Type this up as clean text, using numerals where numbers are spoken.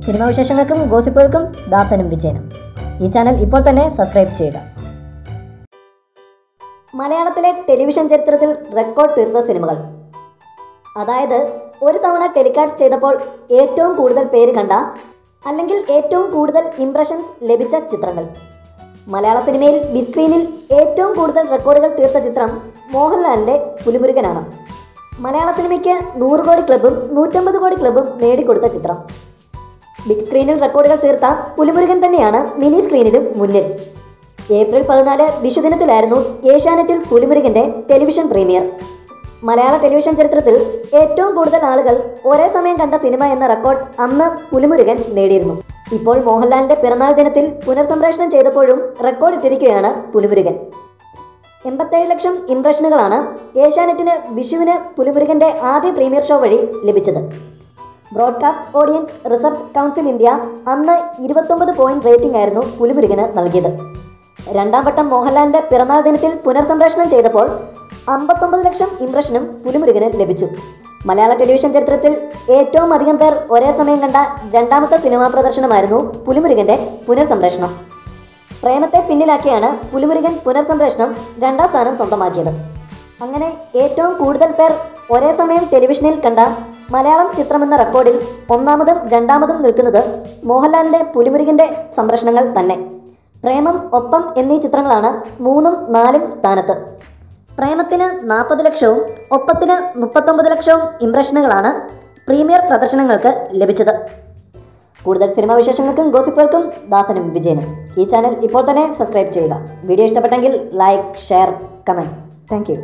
Cinema വിശേഷങ്ങൾക്കും ഗോസിപ്പുകൾക്കും ദാസനും വിജയനും. ഈ channel ഇപ്പോൾ തന്നെ സബ്സ്ക്രൈബ് ചെയ്യുക. മലയാളത്തിലെ ടെലിവിഷൻ ചരിത്രത്തിൽ റെക്കോർഡ് തീർത്ത സിനിമകൾ, അതായത് ഒരു തവണ ടെലികാസ്റ്റ് ചെയ്തപ്പോൾ ഏറ്റവും കൂടുതൽ പേര് കണ്ട അല്ലെങ്കിൽ ഏറ്റവും കൂടുതൽ ഇംപ്രഷൻസ് ലഭിച്ച ചിത്രങ്ങൾ. മലയാള സിനിമയിൽ ബിഗ് സ്ക്രീനിൽ ഏറ്റവും കൂടുതൽ റെക്കോർഡുകൾ തീർത്ത ചിത്രം മോഹൻലാലിൻ്റെ പുലിമുരുകനാണ്. മലയാള സിനിമയ്ക്ക് 100 കോടി ക്ലബും 150 കോടി ക്ലബും നേടിക്കൊടുത്ത ചിത്രം. ബിഗ് സ്ക്രീനിൽ റെക്കോർഡുകൾ തീർത്ത പുലിമുരുകൻ തന്നെയാണ് മിനി സ്ക്രീനിലും മുന്നിൽ. ഏപ്രിൽ 14 വിഷുദിനത്തിലായിരുന്നു ഏഷ്യാനെറ്റിൽ പുലിമുരുകൻ്റെ ടെലിവിഷൻ പ്രീമിയർ. മലയാള ടെലിവിഷൻ ചരിത്രത്തിൽ ഏറ്റവും കൂടുതൽ ആളുകൾ ഒരേ സമയം കണ്ട സിനിമ എന്ന റെക്കോർഡ് അന്ന് പുലിമുരുകൻ നേടിയിരുന്നു. ഇപ്പോൾ മോഹൻലാലിൻ്റെ പിറന്നാൾ ദിനത്തിൽ പുനർസംപ്രേഷണം ചെയ്തപ്പോഴും റെക്കോർഡ് ഇട്ടിരിക്കുകയാണ് പുലിമുരുകൻ. 87 ലക്ഷം ഇംപ്രഷനുകളാണ് ഏഷ്യാനെറ്റിന് വിഷുവിന് പുലിമുരുകൻ്റെ ആദ്യ പ്രീമിയർ ഷോ വഴി ലഭിച്ചത്. Broadcast audience research council India അന്ന് 29 പോയിന്റ് റേറ്റിംഗ് ആയിരുന്നു പുലിമുരുകന് നൽകിയത്. രണ്ടാം വട്ടം മോഹൻലാലിൻ്റെ പിറന്നാൾ ദിനത്തിൽ പുനർസംപ്രേഷണം ചെയ്തപ്പോൾ 59 ലക്ഷം ഇംപ്രഷനും പുലിമുരുകന് ലഭിച്ചു. മലയാള ടെലിവിഷൻ ചരിത്രത്തിൽ ഏറ്റവും അധികം പേർ ഒരേ സമയം കണ്ട രണ്ടാമത്തെ സിനിമാ പ്രദർശനമായിരുന്നു പുലിമുരുകൻ്റെ പുനർസംപ്രേഷണം. പ്രേമത്തെ പിന്നിലാക്കിയാണ് പുലിമുരുകൻ പുനർസംപ്രേഷണം 2ാം സ്ഥാനം സ്വന്തമാക്കിയത്. അങ്ങനെ ഏറ്റവും കൂടുതൽ പേർ ഒരേ സമയം ടെലിവിഷനിൽ കണ്ട മലയാളം ചിത്രമെന്ന റെക്കോർഡിൽ ഒന്നാമതും രണ്ടാമതും നിൽക്കുന്നത് മോഹൻലാലിൻ്റെ പുലിമുരുകൻ്റെ സംപ്രേഷണങ്ങൾ തന്നെ. പ്രേമം, ഒപ്പം എന്നീ ചിത്രങ്ങളാണ് 3ഉം 4ഉം സ്ഥാനത്ത്. പ്രേമത്തിന് 40 ലക്ഷവും ഒപ്പത്തിന് 39 ലക്ഷവും ഇംപ്രഷനുകളാണ് പ്രീമിയർ പ്രദർശനങ്ങൾക്ക് ലഭിച്ചത്. കൂടുതൽ സിനിമാ വിശേഷങ്ങൾക്കും ഗോസിപ്പുകൾക്കും ദാസനും വിജയനും. ഈ ചാനൽ ഇപ്പോൾ തന്നെ സബ്സ്ക്രൈബ് ചെയ്യുക. വീഡിയോ ഇഷ്ടപ്പെട്ടെങ്കിൽ like, share, comment. Thank you.